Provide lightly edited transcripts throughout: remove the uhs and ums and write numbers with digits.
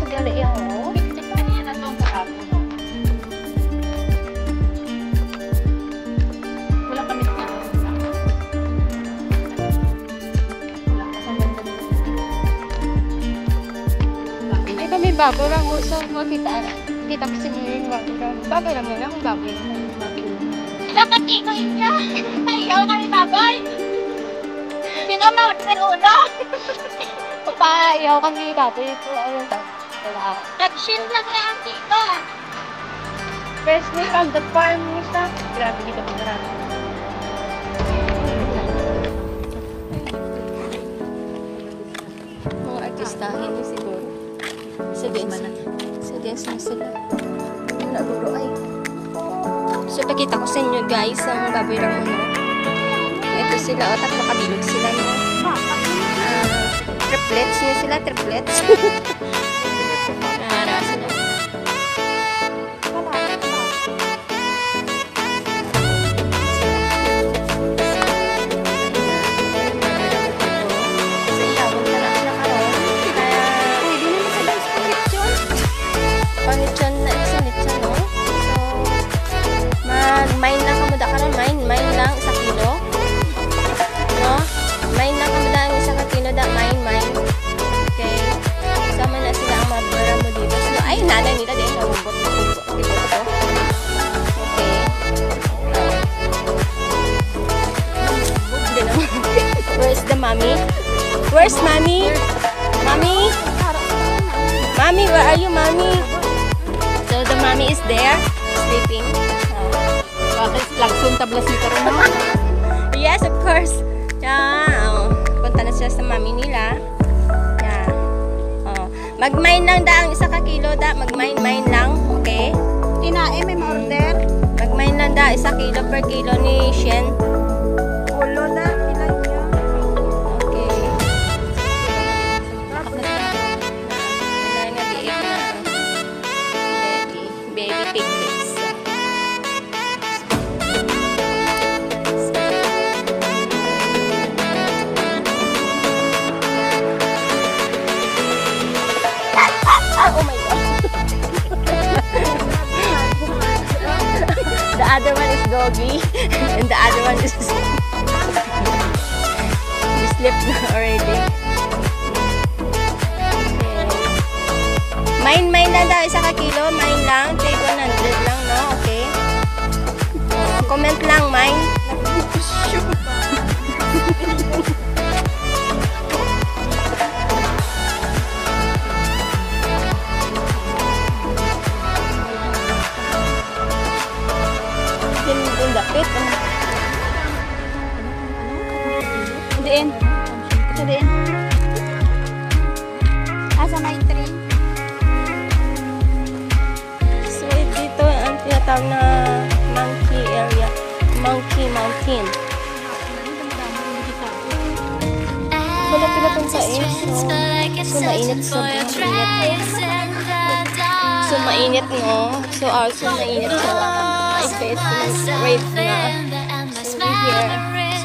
gali ako. Yan na itong kahapon. Wala kami na. Ay kami bago lang gusto makita. Kita kasi ngayon bago lang. Bago lang yun akong bago yun. Nakatikoy niya! Ayaw kami baboy! Sino mawad sa ulo? Papayaw kami baboy ito. Ayun daw. Nag-shin lang na ang tiko. First week on the farm isa. Grabe dito po marami. Mga artistahin niyo siguro. Sa dance na sila. Naguro ay. So, pakita ko sa inyo guys ang baboy lang mo. Ito sila, o tatlo kabilog sila no. Triplets niya sila, triplets. Nara sila. Main lang kamo da karon main lang 1 kilo. No? Main lang kamo da ang 1 kilo da main. Okay. Sama na sila ang mabara mo dito. So, ay nanay nila din nabubot na ito. Okay. Where's the mommy? Where's mommy? Mommy? Mommy, where are you, mommy? So the mommy is there sleeping. Bakit lagsun tablas ni karon naman? Yes, of course. Yeah. Punta na siya sa mami nila. Yeah. Oh. Mag-mine lang da ang 1 kilo da. Mag-mine lang. Okay? Kinae may ma-order. Mag-mine lang da 1 kilo per kilo ni Shen. Ulo na. Ilan niya? Okay. Ilan na biik na. Baby piglets. Oh my god. The other one is doggy and the other one is we slept na already. Okay. Mine lang daw 1 kilo, mine lang, take 100 lang, no? Okay. Comment lang, mine. Yung dapit. Diin. Diin. Asa may train? So, dito ang tinatawag na monkey area. Monkey Mountain. Wala pinatong sa so mainit sobrang mainit. So mainit no. So also mainit so my face is red na. So here.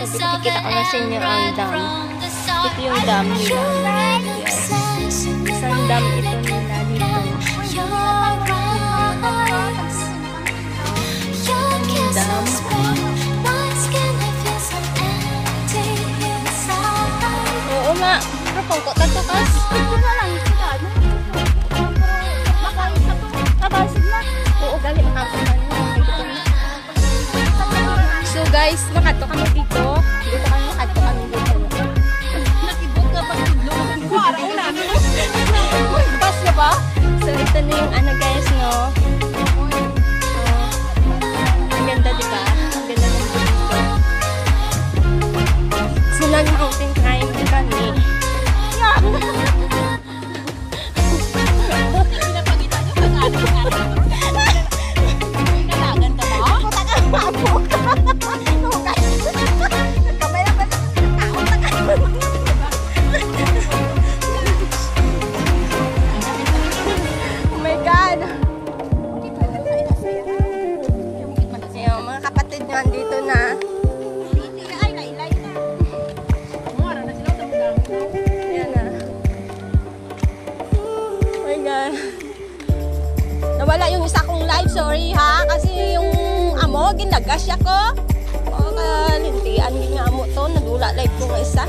So kita ko na sa inyo ang dam. Ito yung dam nila. Yes. Isang dam ito nila dito. Dam. Oo nga. Pero kung ko tatukas. Ito na lang. Makaisip na. Oo, gali makakunan. So guys, makato kami dito. Dito kami makato kami dito. Nakibog ka pag tidlong. Araw na. Bas na ba? So ito na yung ano guys, no? Ang ganda diba? Ang ganda ng dito. So nag-mountain climb din kami. Pinapagita niyo pag-aling-aling. Nalagan ka ba? Mabok! Kamay na ba sa tao? Oh my God! nawala yung isa kong live. Sorry ha, kasi yung amo, ginagas ko. O, kalintian din nga amo to. Nadula live ko nga isa.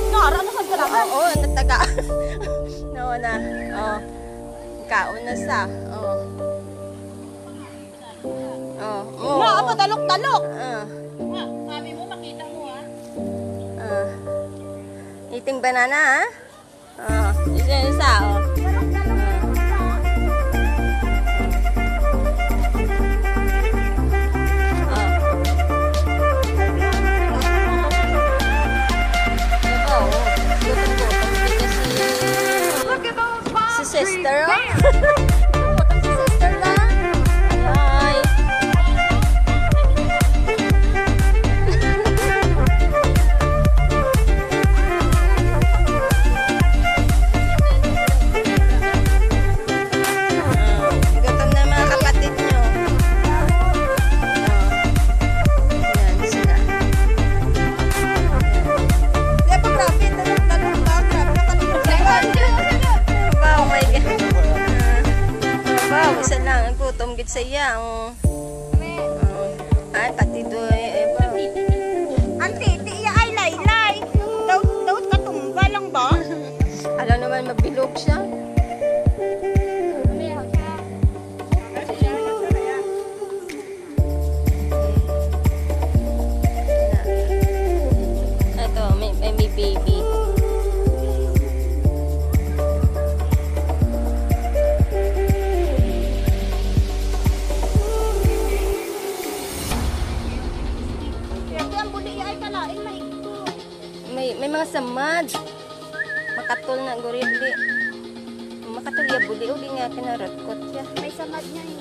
Nara na kagalaman. Oo, nataga. No na. Oh. Kaon na sa. Oh. Oh. Oh. Na, padalok-dalok. Sabi mo, makita mo ha. Eating banana, ha? Isa, oh. Si sister, oh. Si sister lang. Ay. Gutom na mga kapatid nyo. Yan sila. Di ba, grabe, dalok-dalok ka. Grabe, nakalimutan. Wow, oh my God. Wow, isa lang. Ang gutom gid sa iya. Ay, pati doy. Ang titi iya ay laylay. Daw katumba lang ba? Alam naman, mabilog siya. Ito, may baby. May mga samad. Makatol na gorili. Makatol ya buli o di nga kinaratkot siya. May samad niya eh.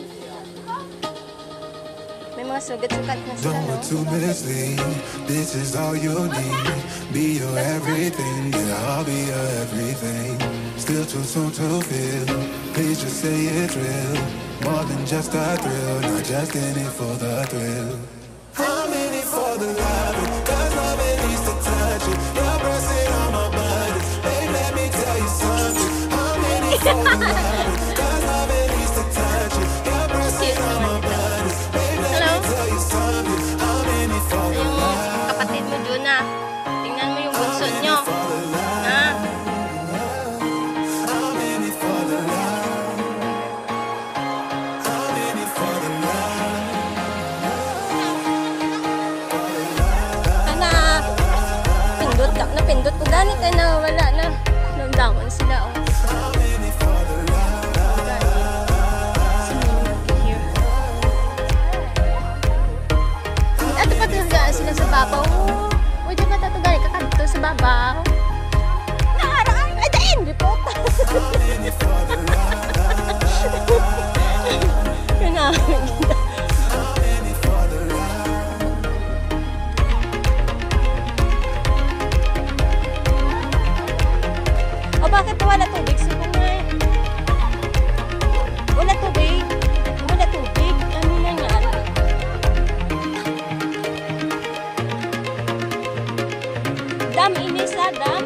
May mga sugat-sugat na sila, Don't no? want to mislead. This is all you need. Be your everything. Yeah, I'll be your everything. Still too soon to feel. Please just say it's real. More than just a thrill. Not just in it for the thrill. I'm in it for the love. Cause love it needs to touch it. You're pressing on my buttons. Babe, let me tell you something. I'm in it for the love. Cause love it needs to touch it. You're pressing on my buttons. Babe, let me tell you something. I'm in it for the Yung love. kapatid mo dun na. Tingnan mo yung bunso nyo. Ha? I'm in it for the love. I'm in it for the love. Kana, napindot ko gani kaya na wala na. Namdaman sila, oh. Ato pa talagaan sila sa babaw. Uy, di ba tatugali ka kanto sa babaw? Naaraan! Ay, dain! Report! Yun na. O bakit wala tubig? Suko nga eh. Wala tubig. Wala tubig. Ano nangyari? Dam, inis ha, dam.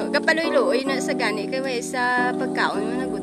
Kapaloy-loy na sa gani kay sa pagkaon mo